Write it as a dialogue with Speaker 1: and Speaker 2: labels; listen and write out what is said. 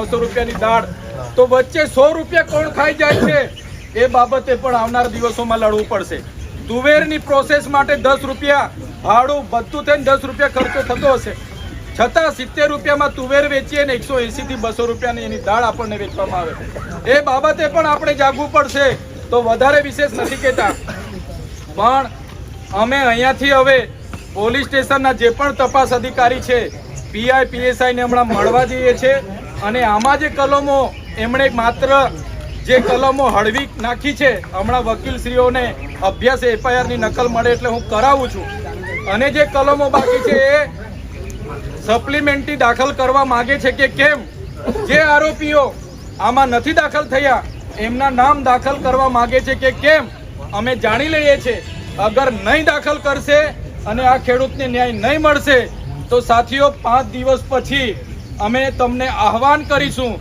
Speaker 1: 100 રૂપિયાની દાળ તો વચ્ચે 100 રૂપિયા કોણ ખાઈ જાય છે એ બાબતે પણ આવનાર દિવસોમાં લડવું પડશે. તુવેરની પ્રોસેસ માટે 10 રૂપિયા ભાડું બધું થઈને 10 રૂપિયા ખર્ચો થતો હશે, છતાં 70 રૂપિયામાં તુવેર વેચીએ ને 180 થી 200 રૂપિયાની એની દાળ આપણને વેચવામાં આવે. એ બાબતે પણ આપણે જાગવું પડશે. તો વધારે વિશેષ નથી કહેતા, પણ અમે અહીંયાથી હવે પોલીસ સ્ટેશનના જે પણ તપાસ અધિકારી છે, પીઆઈ પીએસઆઈ ને હમણાં મળવા જઈએ છે અને આમાં જે કલમો એમણે માત્ર જે કલમો હળવી નાખી છે, હમણાં વકીલશ્રીઓને અભ્યાસ એફઆઈઆર ની નકલ મળે એટલે હું કરાવું છું, અને જે કલમો બાકી છે એ સપ્લિમેન્ટરી દાખલ કરવા માંગે છે કે કેમ. જે આરોપીઓ આમાં નથી દાખલ થયા એમના નામ દાખલ કરવા માંગે છે કે કેમ. અમે જાણી લઈએ છીએ, અગર નહીં દાખલ કરશે અને આ ખેડૂતને ન્યાય નહીં મળશે તો સાથીઓ 5 દિવસ પછી અમે તમને આહવાન કરીશું